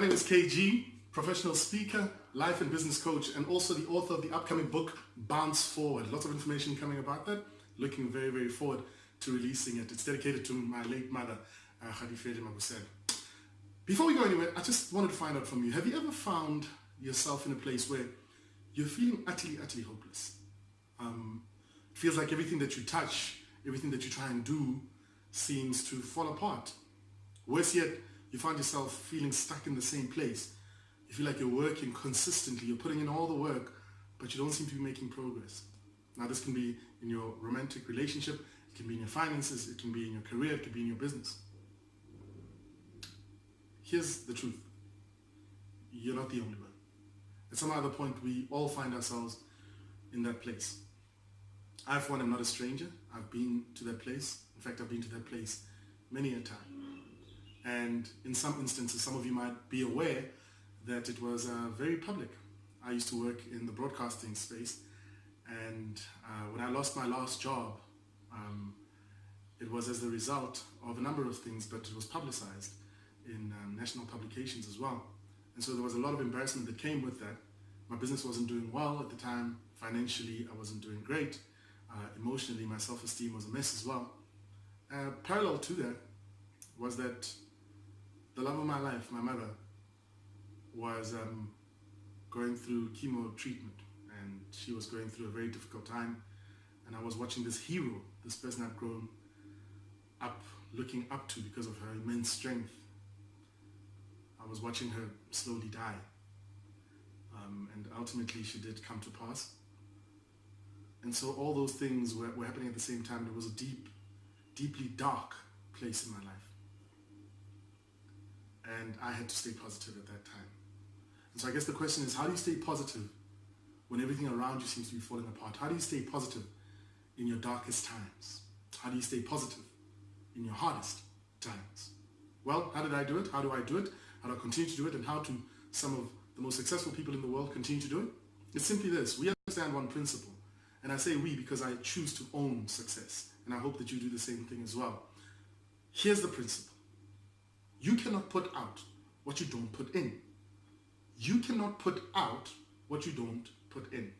name is KG, professional speaker, life and business coach, and also the author of the upcoming book, Bounce Forward. Lots of information coming about that. Looking very, very forward to releasing it. It's dedicated to my late mother, Khadifele Mabusela. Before we go anywhere, I just wanted to find out from you, have you ever found yourself in a place where you're feeling utterly, utterly hopeless? It feels like everything that you touch, everything that you try and do seems to fall apart. Worse yet, you find yourself feeling stuck in the same place. You feel like you're working consistently, you're putting in all the work, but you don't seem to be making progress. Now this can be in your romantic relationship, it can be in your finances, it can be in your career, it can be in your business. Here's the truth. You're not the only one. At some other point, we all find ourselves in that place. I, for one, am not a stranger. I've been to that place. In fact, I've been to that place many a time. And in some instances, some of you might be aware that it was very public. I used to work in the broadcasting space, and when I lost my last job, it was as a result of a number of things, but it was publicized in national publications as well. And so there was a lot of embarrassment that came with that. My business wasn't doing well at the time. Financially, I wasn't doing great. Emotionally, my self-esteem was a mess as well. Parallel to that was that the love of my life, my mother, was going through chemo treatment, and she was going through a very difficult time. And I was watching this hero, this person I'd grown up looking up to because of her immense strength. I was watching her slowly die, and ultimately she did come to pass. And so all those things were happening at the same time. There was a deeply dark place in my life. And I had to stay positive at that time. And so I guess the question is, how do you stay positive when everything around you seems to be falling apart? How do you stay positive in your darkest times? How do you stay positive in your hardest times? Well, how did I do it? How do I do it? How do I continue to do it? And how do some of the most successful people in the world continue to do it? It's simply this. We understand one principle. And I say we because I choose to own success. And I hope that you do the same thing as well. Here's the principle. You cannot put out what you don't put in. You cannot put out what you don't put in.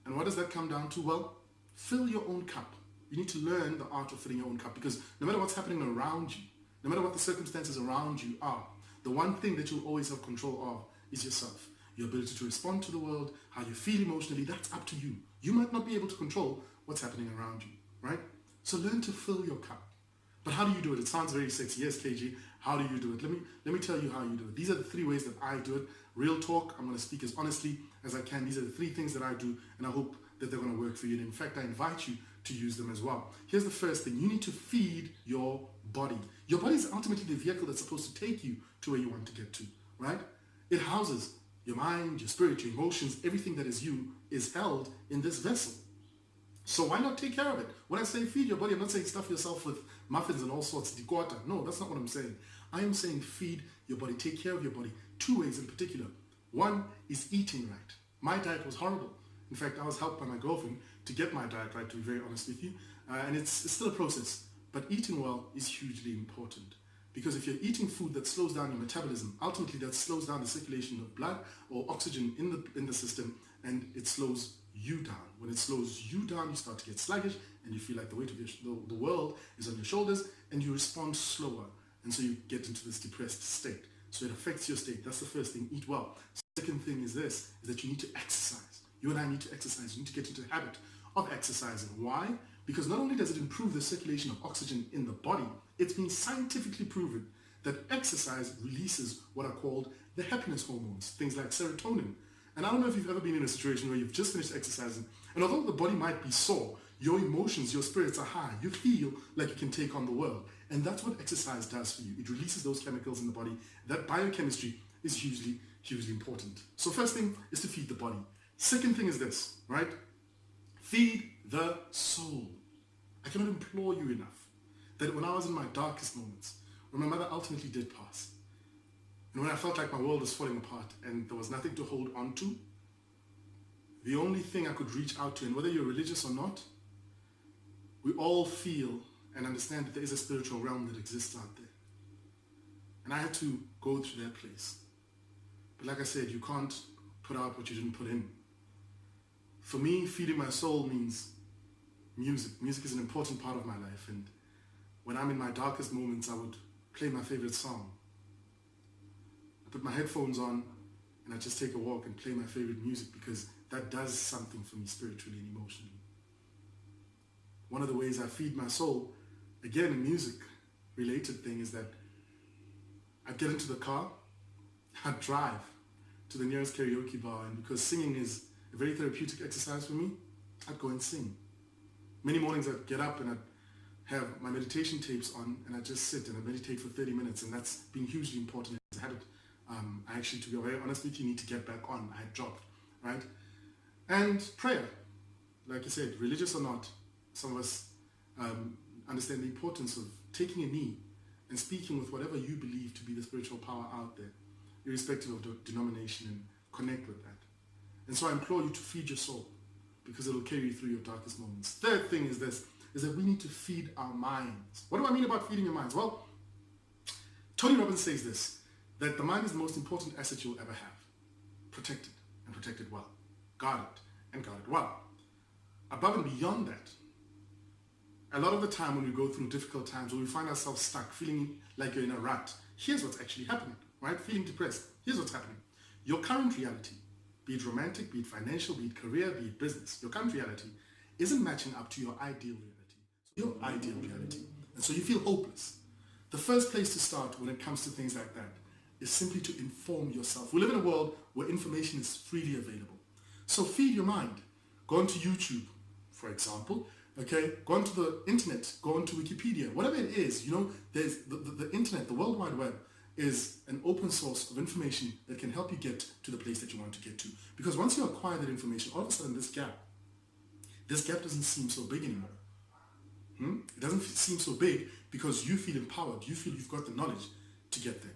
And what does that come down to? Well, fill your own cup. You need to learn the art of filling your own cup, because no matter what's happening around you, no matter what the circumstances around you are, the one thing that you'll always have control of is yourself. Your ability to respond to the world, how you feel emotionally, that's up to you. You might not be able to control what's happening around you, right? So learn to fill your cup. But how do you do it? It sounds very sexy. Yes, KG, how do you do it? Let me tell you how you do it. These are the 3 ways that I do it. Real talk, I'm going to speak as honestly as I can. These are the 3 things that I do, and I hope that they're going to work for you. And in fact, I invite you to use them as well. Here's the first thing. You need to feed your body. Your body is ultimately the vehicle that's supposed to take you to where you want to get to, right? It houses your mind, your spirit, your emotions, everything that is you is held in this vessel. So why not take care of it? When I say feed your body, I'm not saying stuff yourself with muffins and all sorts, dikwata. No, that's not what I'm saying. I am saying feed your body, take care of your body. 2 ways in particular. One is eating right. My diet was horrible. In fact, I was helped by my girlfriend to get my diet right, to be very honest with you. And it's still a process. But eating well is hugely important. Because if you're eating food that slows down your metabolism, ultimately that slows down the circulation of blood or oxygen in the system, and it slows you down. When it slows you down, you start to get sluggish, and you feel like the weight of the world is on your shoulders, and you respond slower. And so you get into this depressed state. So it affects your state. That's the first thing, eat well. Second thing is this, is that you need to exercise. You and I need to exercise. You need to get into the habit of exercising. Why? Because not only does it improve the circulation of oxygen in the body, it's been scientifically proven that exercise releases what are called the happiness hormones, things like serotonin. And I don't know if you've ever been in a situation where you've just finished exercising, and although the body might be sore, your emotions, your spirits are high. You feel like you can take on the world. And that's what exercise does for you. It releases those chemicals in the body. That biochemistry is hugely, hugely important. So first thing is to feed the body. Second thing is this, right? Feed the soul. I cannot implore you enough that when I was in my darkest moments, when my mother ultimately did pass, and when I felt like my world was falling apart and there was nothing to hold on to, the only thing I could reach out to, and whether you're religious or not, we all feel and understand that there is a spiritual realm that exists out there. And I had to go through that place. But like I said, you can't put out what you didn't put in. For me, feeding my soul means music. Music is an important part of my life, and when I'm in my darkest moments, I would play my favorite song. I put my headphones on and I just take a walk and play my favorite music because that does something for me spiritually and emotionally. One of the ways I feed my soul, again a music related thing, is that I get into the car, I drive to the nearest karaoke bar, and because singing is a very therapeutic exercise for me, I'd go and sing. Many mornings I'd get up and I'd have my meditation tapes on and I'd just sit and I'd meditate for 30 minutes, and that's been hugely important as a habit. I actually, to be very honest with you, need to get back on. I had dropped, right? And prayer, like I said, religious or not, some of us understand the importance of taking a knee and speaking with whatever you believe to be the spiritual power out there, irrespective of the denomination, and connect with that. And so I implore you to feed your soul, because it'll carry you through your darkest moments. Third thing is this, is that we need to feed our minds. What do I mean about feeding your minds? Well, Tony Robbins says this, that the mind is the most important asset you'll ever have. Protect it, and protect it well. Guard it, and guard it well. Above and beyond that, a lot of the time when we go through difficult times, when we find ourselves stuck, feeling like you're in a rut, here's what's actually happening, right? Feeling depressed, here's what's happening. Your current reality, be it romantic, be it financial, be it career, be it business, your current reality isn't matching up to your ideal reality. Your ideal reality. And so you feel hopeless. The first place to start when it comes to things like that is simply to inform yourself. We live in a world where information is freely available. So feed your mind. Go onto YouTube, for example. Okay, go onto the internet, go onto Wikipedia, whatever it is. You know, there's the internet, the World Wide Web is an open source of information that can help you get to the place that you want to get to. Because once you acquire that information, all of a sudden this gap doesn't seem so big anymore. It doesn't seem so big because you feel empowered. You feel you've got the knowledge to get there.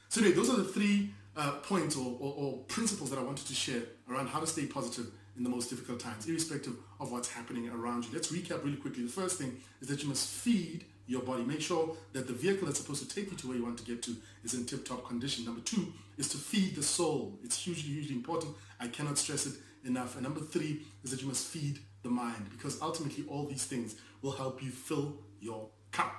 So anyway, those are the 3 points or principles that I wanted to share around how to stay positive in the most difficult times, irrespective of what's happening around you. Let's recap really quickly. The first thing is that you must feed your body. Make sure that the vehicle that's supposed to take you to where you want to get to is in tip-top condition. Number 2 is to feed the soul. It's hugely, hugely important. I cannot stress it enough. And number 3 is that you must feed the mind, because ultimately all these things will help you fill your cup.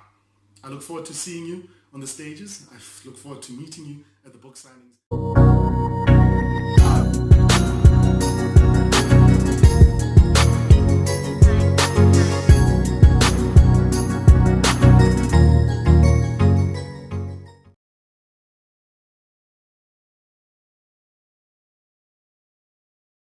I look forward to seeing you on the stages. I look forward to meeting you at the book signings.